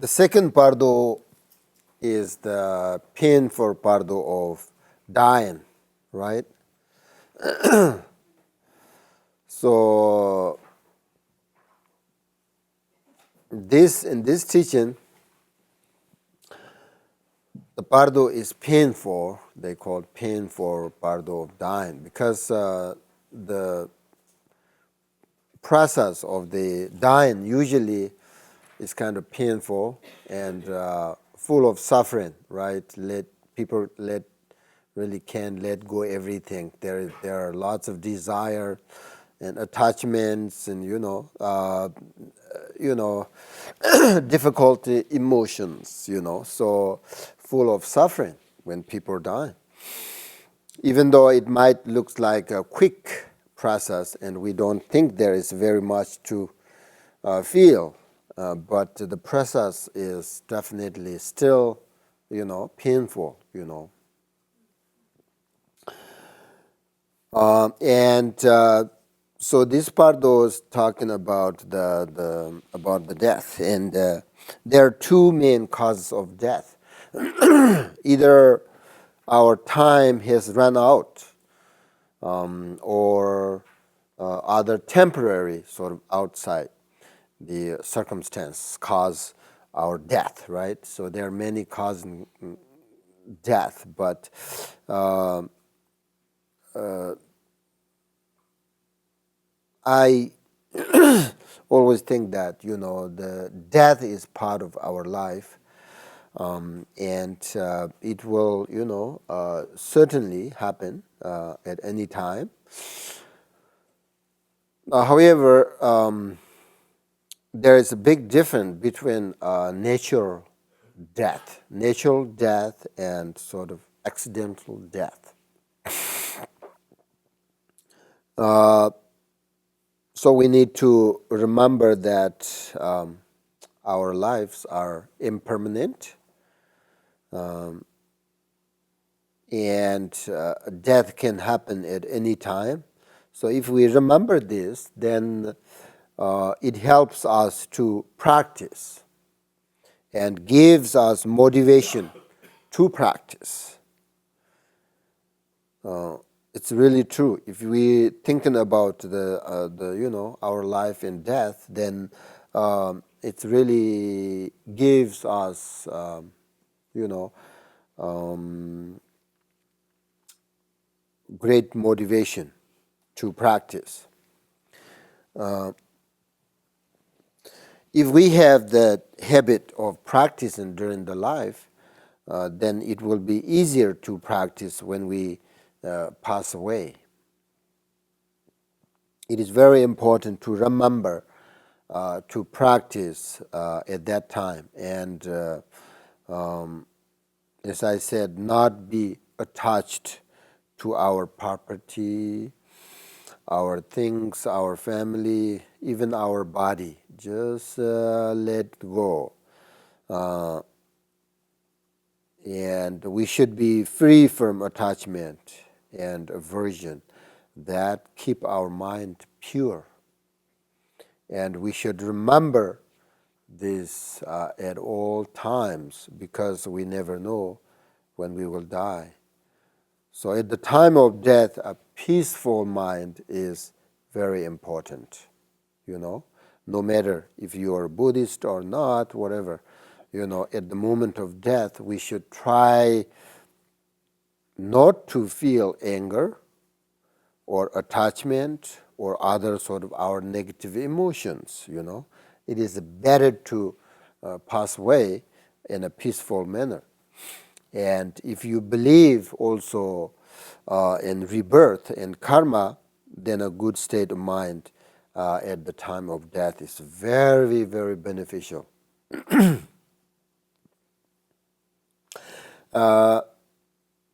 The second Bardo is the painful Bardo of dying, right? So in this teaching, the Bardo is painful. They call it painful Bardo of dying because the process of the dying usually is kind of painful and full of suffering, right? People really can't let go everything. There are lots of desire and attachments, and difficult emotions. So full of suffering when people die. Even though it might look like a quick process, and we don't think there is very much to feel, but the process is definitely still, painful. So this part was talking about the death, and there are two main causes of death. Either our time has run out, or other temporary sort of outside the circumstance cause our death, right? So there are many causing death, but I always think that the death is part of our life, and it will certainly happen at any time. However, there is a big difference between natural death and sort of accidental death. So we need to remember that our lives are impermanent, and death can happen at any time. So if we remember this, then it helps us to practice and gives us motivation to practice. It's really true. If we thinking about our life and death, then it really gives us great motivation to practice. If we have the habit of practicing during the life, then it will be easier to practice when we pass away. It is very important to remember to practice at that time, and as I said, not be attached to our property, our things, our family, even our body. Just let go. And we should be free from attachment and aversion that keep our mind pure. And we should remember this at all times, because we never know when we will die. So at the time of death, a peaceful mind is very important, no matter if you are Buddhist or not, whatever. At the moment of death, we should try not to feel anger or attachment or other sort of our negative emotions. It is better to pass away in a peaceful manner. And if you believe also in rebirth and karma, then a good state of mind at the time of death is very, very beneficial.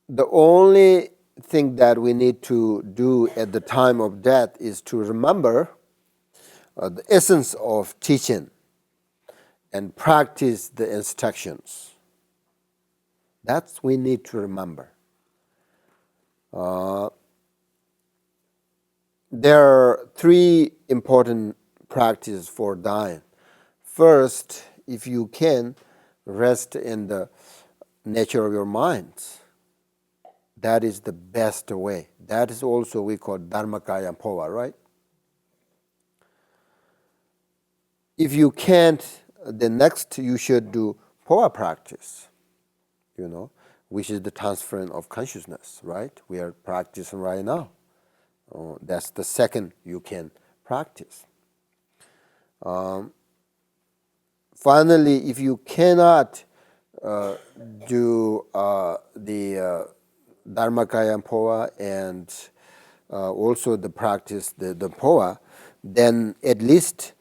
The only thing that we need to do at the time of death is to remember the essence of teaching and practice the instructions. That's we need to remember. There are three important practices for dying. First if you can, rest in the nature of your minds. That is the best way. That is also we call Dharmakaya and Phowa, right? If you can't, then next you should do Phowa practice, which is the transference of consciousness, right? We are practicing right now. That's the second you can practice. Finally, if you cannot do the Dharmakaya and Phowa and also the practice, the Phowa, then at least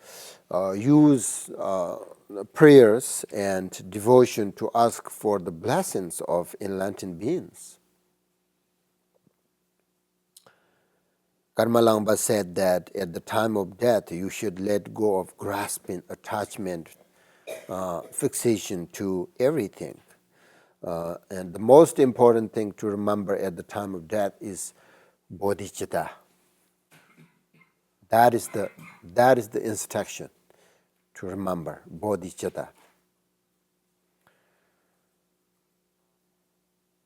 use prayers and devotion to ask for the blessings of enlightened beings. Karma Langba said that at the time of death, you should let go of grasping, attachment, fixation to everything. And the most important thing to remember at the time of death is bodhicitta. That is the instruction to remember, bodhicitta.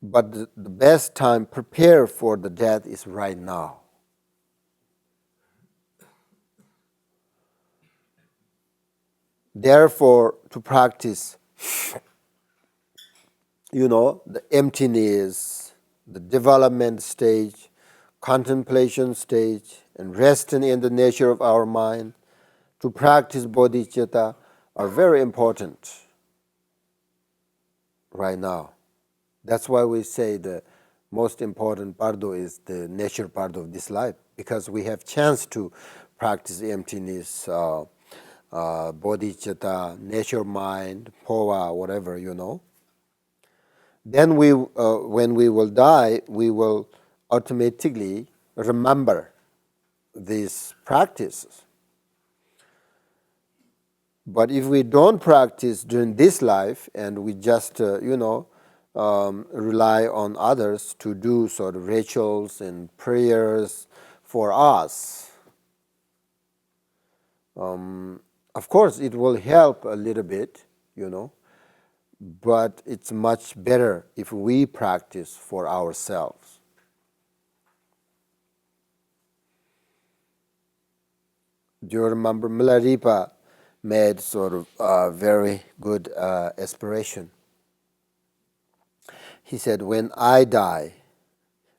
But the best time prepare for the death is right now. Therefore, to practice, the emptiness, the development stage, contemplation stage, and resting in the nature of our mind, to practice bodhicitta are very important right now. That's why we say the most important bardo is the nature part of this life, because we have chance to practice emptiness, bodhicitta, nature mind, Phowa, whatever, Then when we will die, we will automatically remember these practices. But if we don't practice during this life and we just, rely on others to do sort of rituals and prayers for us, of course it will help a little bit, but it's much better if we practice for ourselves. Do you remember Milarepa made sort of a very good aspiration? He said, when I die,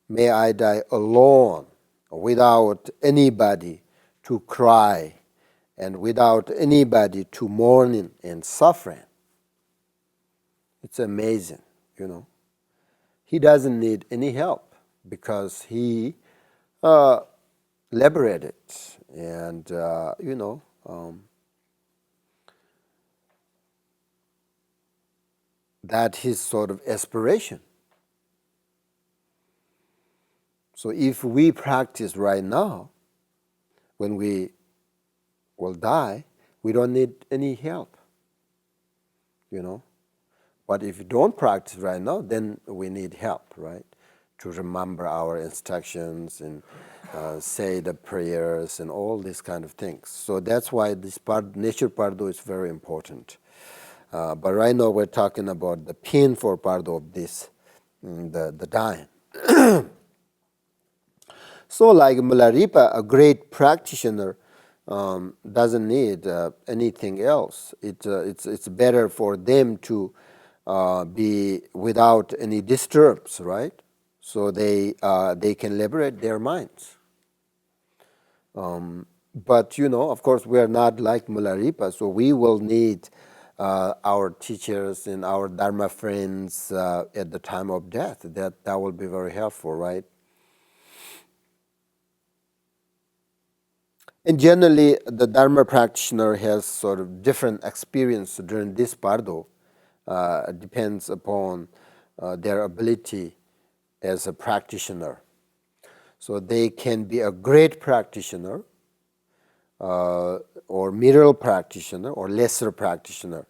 may I die alone, without anybody to cry and without anybody to mourn and suffering. It's amazing, He doesn't need any help because he liberated, and that his sort of aspiration. So if we practice right now, when we will die, we don't need any help, But if you don't practice right now, then we need help, right? To remember our instructions and say the prayers and all these kind of things. So that's why this nature pardo is very important. But right now we're talking about the painful pardo of this, the dying. So like Milarepa, a great practitioner, doesn't need anything else. It's better for them to be without any disturbs, right? So they can liberate their minds. But of course, we are not like Milarepa, so we will need our teachers and our Dharma friends at the time of death. That will be very helpful, right? And generally, the Dharma practitioner has sort of different experience during this bardo. Depends upon their ability as a practitioner. So they can be a great practitioner, or middle practitioner, or lesser practitioner.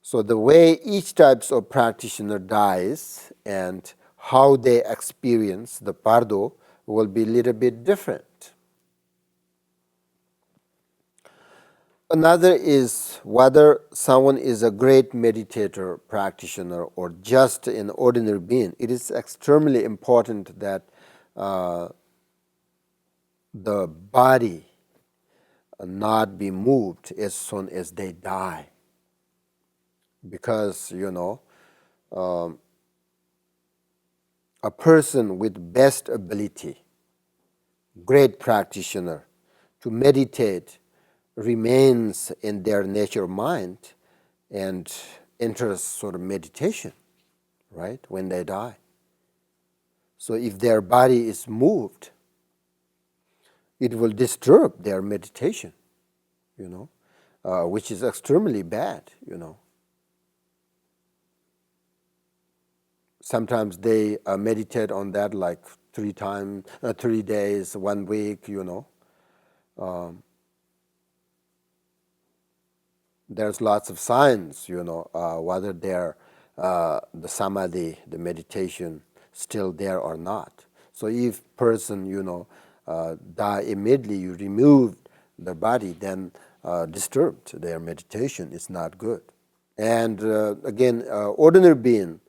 So the way each types of practitioner dies and how they experience the bardo will be a little bit different. Another is whether someone is a great meditator, practitioner, or just an ordinary being. It is extremely important that the body not be moved as soon as they die. Because, a person with best ability, great practitioner, to meditate remains in their nature mind and enters sort of meditation, right, when they die. So if their body is moved, it will disturb their meditation, which is extremely bad. Sometimes they meditate on that like 3 days, 1 week, There's lots of signs, whether the samadhi, the meditation, still there or not. So if person, die immediately, you remove the body, then disturbed their meditation is not good. And again, ordinary being,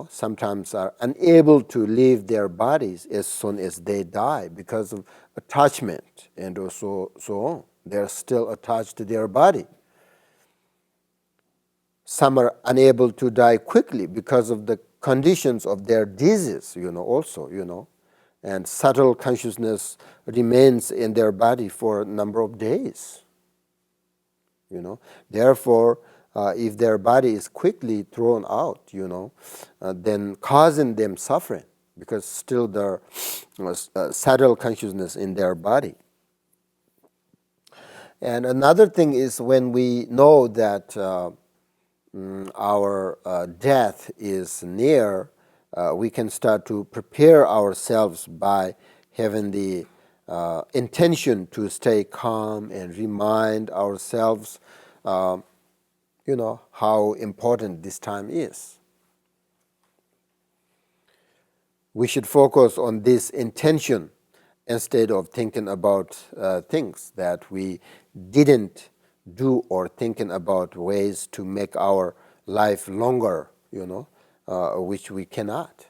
sometimes are unable to leave their bodies as soon as they die because of attachment and also so on. They're still attached to their body. Some are unable to die quickly because of the conditions of their disease, also. And subtle consciousness remains in their body for a number of days. Therefore, if their body is quickly thrown out, then causing them suffering because still there subtle consciousness in their body. And another thing is when we know that our death is near, we can start to prepare ourselves by having the intention to stay calm and remind ourselves, how important this time is. We should focus on this intention instead of thinking about things that we didn't do or thinking about ways to make our life longer, which we cannot.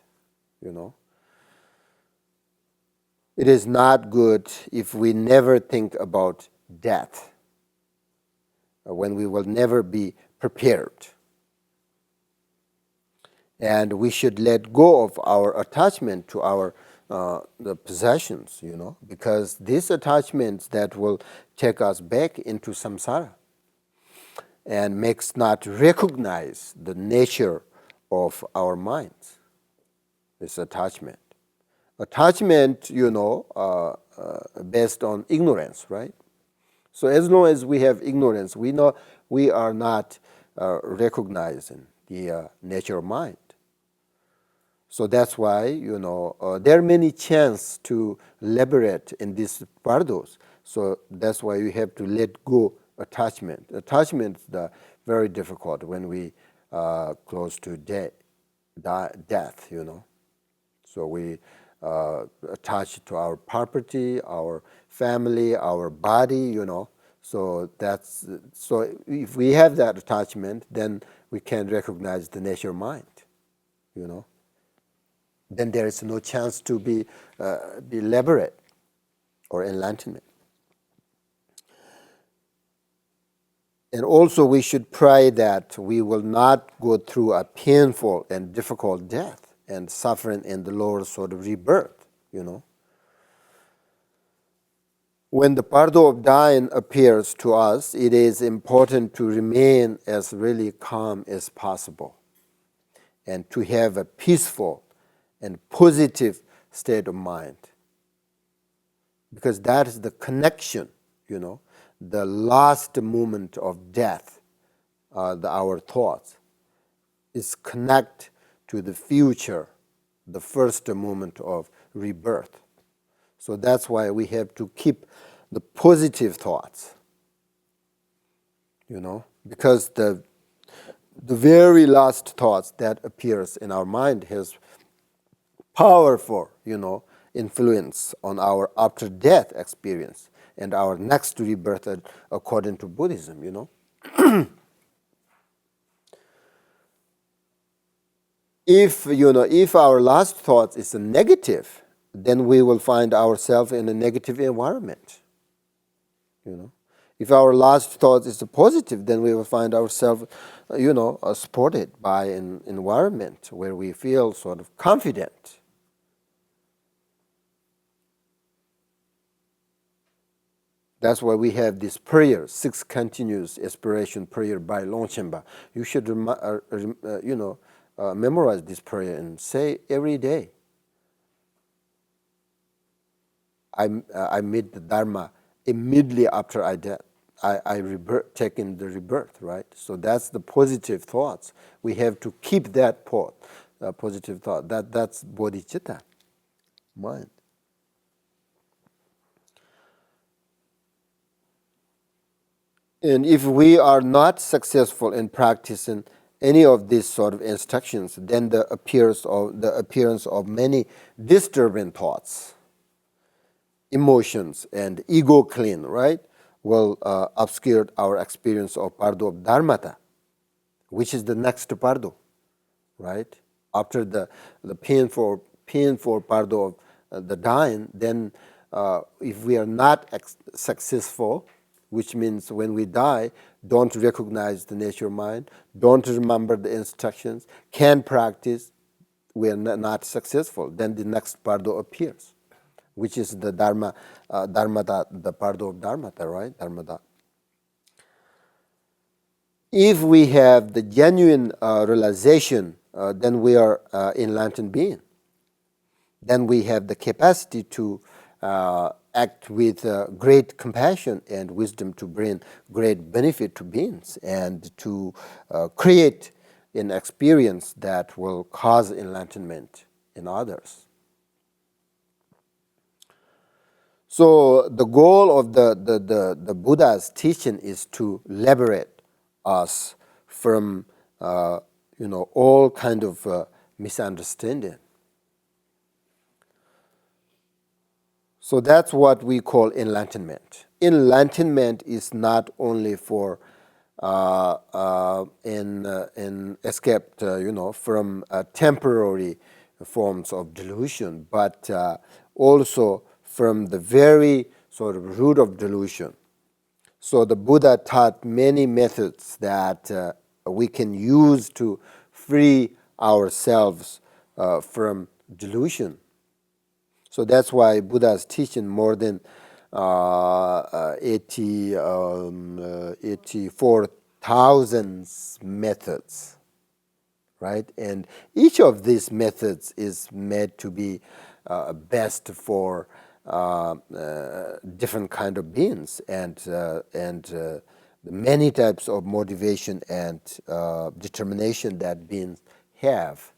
It is not good if we never think about death, when we will never be prepared. And we should let go of our attachment to our the possessions, because these attachments that will take us back into samsara and makes not recognize the nature of our minds. This attachment. Attachment, based on ignorance, right? So as long as we have ignorance, we know we are not recognizing the nature of mind. So that's why, there are many chances to liberate in these bardos. So that's why you have to let go attachment. Attachment is very difficult when we close to death, So we attach to our property, our family, our body, So if we have that attachment, then we can recognize the nature of mind, Then there is no chance to be liberate or enlightenment. And also we should pray that we will not go through a painful and difficult death and suffering in the lower sort of rebirth, When the bardo of dying appears to us, it is important to remain as really calm as possible and to have a peaceful and positive state of mind. Because that is the connection, the last moment of death, our thoughts, is connect to the future, the first moment of rebirth. So that's why we have to keep the positive thoughts, because the very last thoughts that appears in our mind has powerful, influence on our after death experience. and our next rebirth according to Buddhism, you know. If our last thought is a negative, then we will find ourselves in a negative environment. If our last thought is a positive, then we will find ourselves, supported by an environment where we feel sort of confident. That's why we have this prayer, 6 continuous aspiration prayer by Longchen. You should, memorize this prayer and say every day. I meet the Dharma immediately after I death. I take in the rebirth, right? So that's the positive thoughts. We have to keep that positive thought. That's bodhicitta, mind. And if we are not successful in practicing any of these sort of instructions, then the appearance of many disturbing thoughts, emotions, and ego clean, right, will obscure our experience of Bardo of Dharmata, which is the next Bardo, right? After the painful Bardo of the dying, then if we are not successful, which means when we die, don't recognize the nature of mind, don't remember the instructions, can't practice, we are not successful. Then the next Bardo appears, which is the Dharmata, the Bardo of Dharmata, right? Dharmata. If we have the genuine realization, then we are enlightened being. Then we have the capacity to act with great compassion and wisdom to bring great benefit to beings and to create an experience that will cause enlightenment in others. So the goal of the Buddha's teaching is to liberate us from all kind of misunderstanding. So that's what we call enlightenment. Enlightenment is not only for in escape, from temporary forms of delusion, but also from the very sort of root of delusion. So the Buddha taught many methods that we can use to free ourselves from delusion. So that's why Buddha is teaching more than 84,000 methods, right? And each of these methods is made to be best for different kind of beings and many types of motivation and determination that beings have.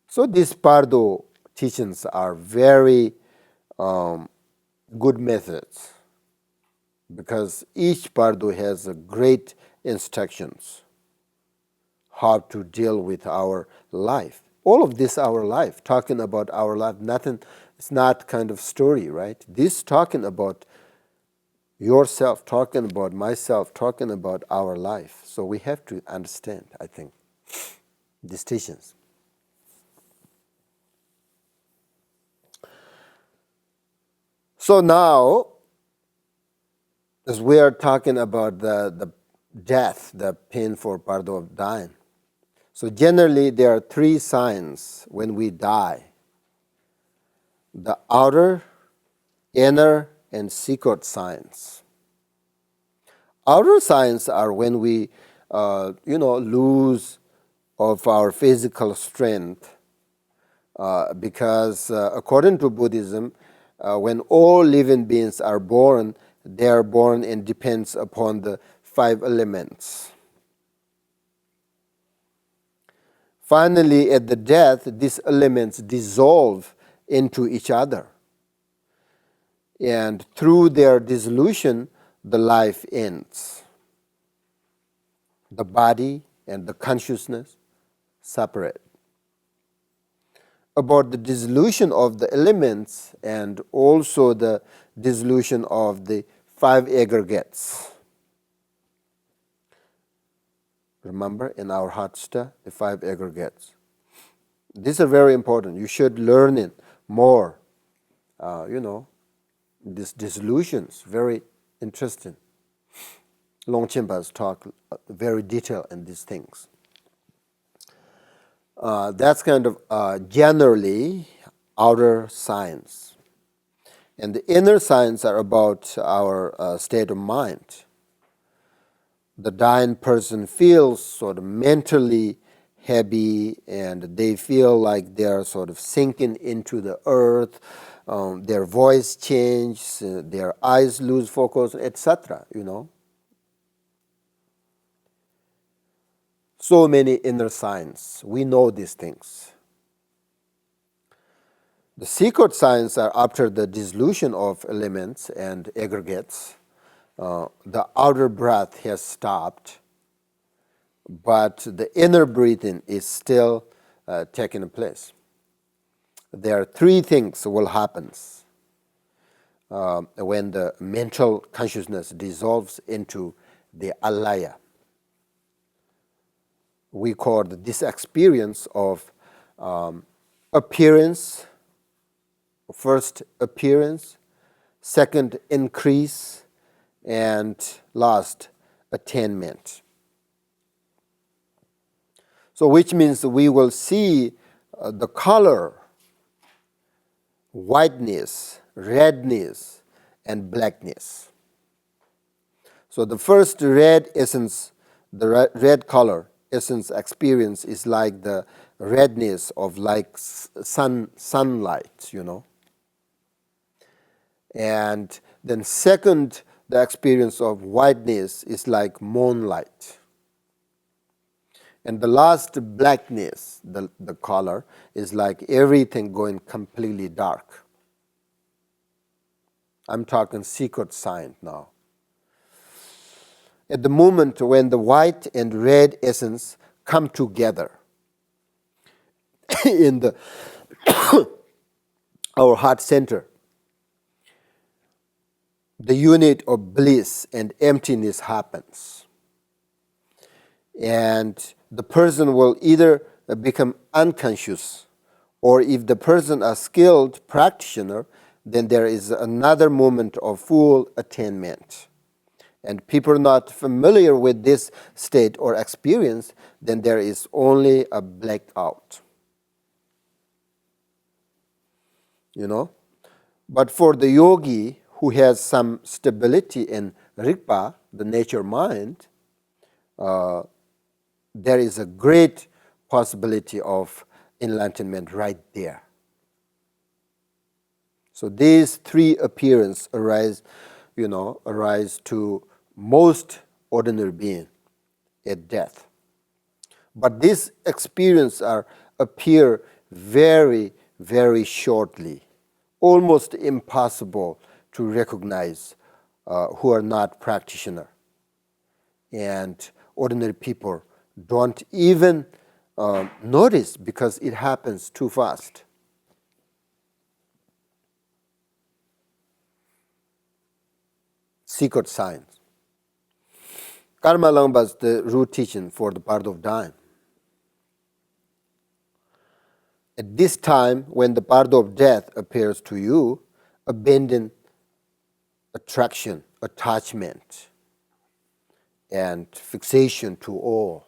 So these Bardo teachings are very good methods because each Bardo has a great instructions how to deal with our life. All of this our life, talking about our life, nothing, it's not kind of story, right? This talking about yourself, talking about myself, talking about our life. So we have to understand, I think, these teachings. So now, as we are talking about the death, the painful part of dying, so generally there are 3 signs when we die: the outer, inner, and secret signs. Outer signs are when we, lose of our physical strength, because according to Buddhism, when all living beings are born, they are born and depends upon the 5 elements. Finally, at the death, these elements dissolve into each other. And through their dissolution, the life ends. The body and the consciousness separate. about the dissolution of the elements and also the dissolution of the five aggregates. Remember in our Hatsta, the five aggregates. These are very important. You should learn it more. These dissolutions, very interesting. Longchen has talked very detailed in these things. That's kind of generally outer science. And the inner science are about our state of mind. The dying person feels sort of mentally heavy and they feel like they're sort of sinking into the earth. Their voice changes, their eyes lose focus, etc. So many inner signs. We know these things. The secret signs are after the dissolution of elements and aggregates. The outer breath has stopped, but the inner breathing is still taking place. There are three things will happen when the mental consciousness dissolves into the alaya. We call this experience of appearance, first appearance, second increase, and last attainment. So which means we will see the color, whiteness, redness, and blackness. So the first red essence, the red color essence experience is like the redness of like sunlight, And then second, the experience of whiteness is like moonlight. And the last blackness, the color, is like everything going completely dark. I'm talking secret sign now. At the moment when the white and red essence come together in the our heart center, the unit of bliss and emptiness happens. And the person will either become unconscious, or if the person is a skilled practitioner, then there is another moment of full attainment. And people not familiar with this state or experience, then there is only a blackout. But for the yogi who has some stability in Rigpa, the nature mind, there is a great possibility of enlightenment right there. So these three appearances arise to most ordinary being at death. But these experiences appear very, very shortly, almost impossible to recognize who are not practitioners. And ordinary people don't even notice because it happens too fast. Secret signs. Karma Lamba is the root teaching for the part of dying. At this time, when the part of death appears to you, abandon attraction, attachment, and fixation to all.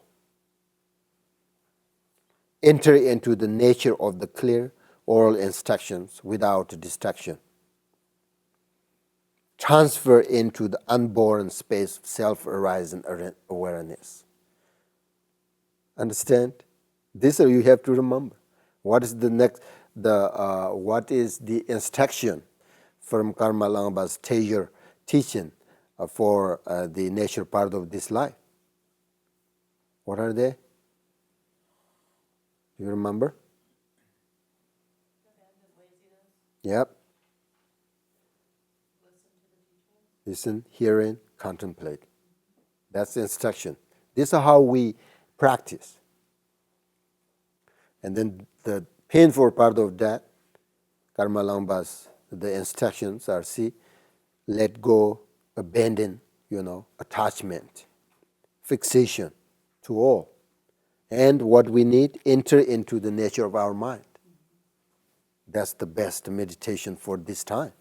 Enter into the nature of the clear oral instructions without distraction. Transfer into the unborn space of self-arising awareness. Understand? This you have to remember. What is what is the instruction from Karma Langaba's teaching for the nature part of this life? What are they? You remember? Yep. Listen, hearing, contemplate. That's the instruction. This is how we practice. And then the painful part of that, Karma Langba's, the instructions are, see, let go, abandon, attachment, fixation to all. And what we need, enter into the nature of our mind. That's the best meditation for this time.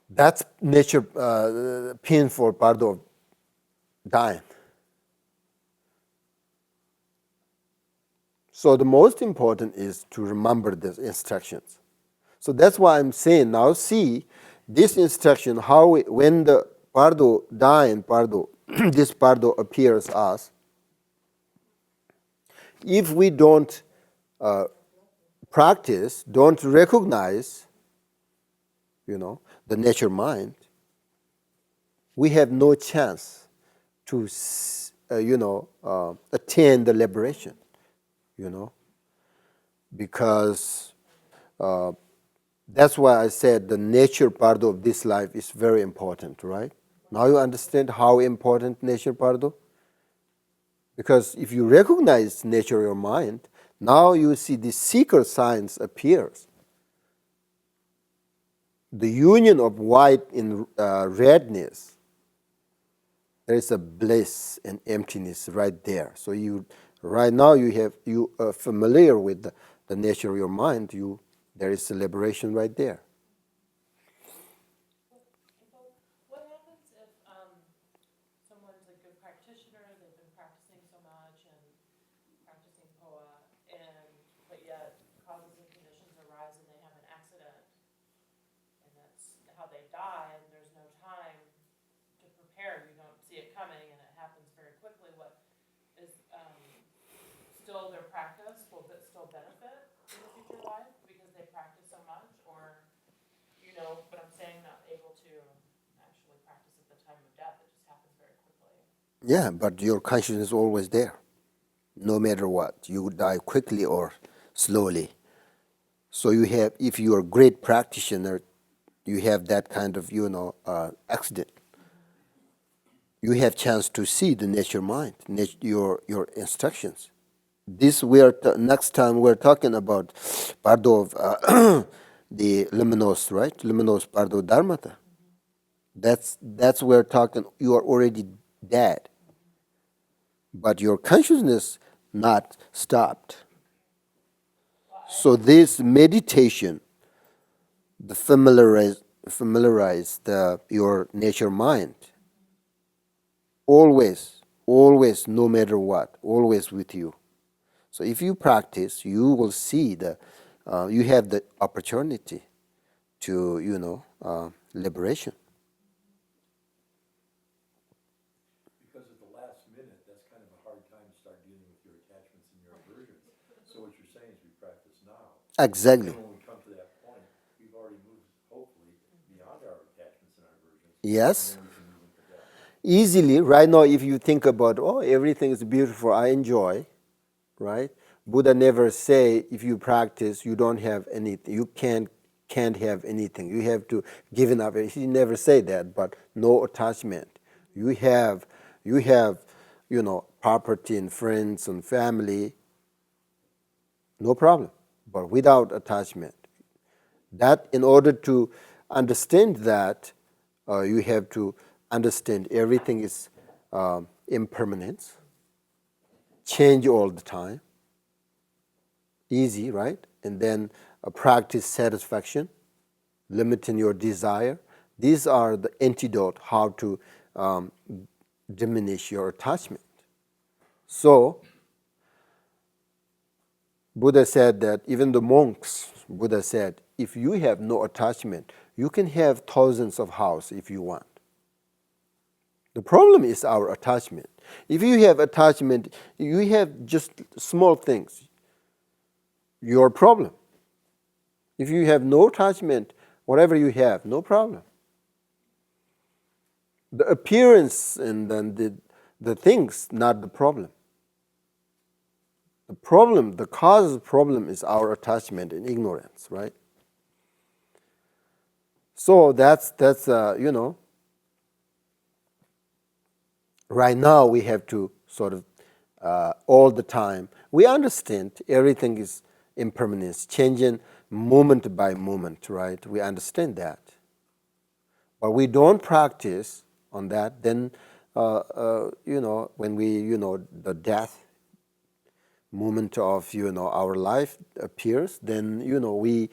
That's nature, painful part of dying. So the most important is to remember the instructions. So that's why I'm saying now, see this instruction, how when the Pardo dying Pardo, this Pardo appears us. If we don't practice, don't recognize, the nature mind, we have no chance to, attain the liberation, because that's why I said the nature part of this life is very important, right? Now you understand how important nature part of? Because if you recognize nature of your mind, now you see the seeker signs appears. The union of white and redness, there is a bliss and emptiness right there. So right now you are familiar with the nature of your mind. There is a liberation right there. What happens if someone's a good practitioner, they've been practicing so much and practicing Phowa, but yet causes and conditions arise and they have an accident, and that's how they die, and there's no time to prepare, you don't see it coming, and it happens very quickly. What is still their practice? Will it still benefit in the future life because they practice so much, or what I'm saying, not able to actually practice at the time of death? It just happens very quickly. Yeah, but your consciousness is always there, no matter what. You die quickly or slowly. So if you are a great practitioner, you have that kind of, accident. You have chance to see the nature mind, your instructions. Next time we're talking about Bardo of the luminous, right? Luminous Bardo Dharmata. That's we're talking. You are already dead, but your consciousness not stopped. So this meditation, the familiarize your nature mind. Always, no matter what, always with you. So if you practice, you will see you have the opportunity to, liberation. Because at the last minute, that's kind of a hard time to start dealing with your attachments and your aversions. So what you're saying is we practice now. Exactly. And when we come to that point, we've already moved, hopefully, beyond our attachments and our aversions. Yes. And then we can move into that. Easily, right now, if you think about, everything is beautiful, I enjoy, right? Buddha never say if you practice, you don't have anything. You can't have anything. You have to give it up. He never say that, but no attachment. You have, property and friends and family, no problem, but without attachment. That in order to understand that, you have to understand everything is impermanence, change all the time. Easy, right? And then practice satisfaction, limiting your desire. These are the antidote how to diminish your attachment. So Buddha said that even the monks, Buddha said, if you have no attachment, you can have thousands of houses if you want. The problem is our attachment. If you have attachment, you have just small things, your problem. If you have no attachment, whatever you have, no problem. The appearance and then the things, not the problem. The problem, the cause of the problem is our attachment and ignorance, right? So that's right now we have to sort of all the time. We understand everything is impermanence, changing moment by moment, right? We understand that. But we don't practice on that, then, when we, the death moment of, our life appears, then, we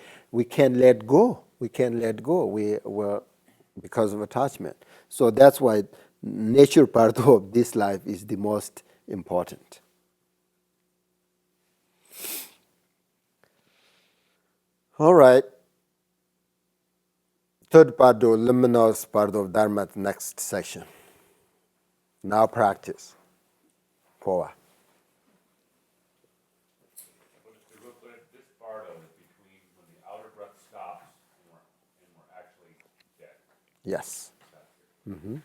can't let go. We can't let go. We're because of attachment. So that's why nature part of this life is the most important. All right. Third part of luminous part of Dharma, next section. Now practice. Phowa. This Bardo is between when the outer breath stops and we're actually dead. Yes. Mm-hmm.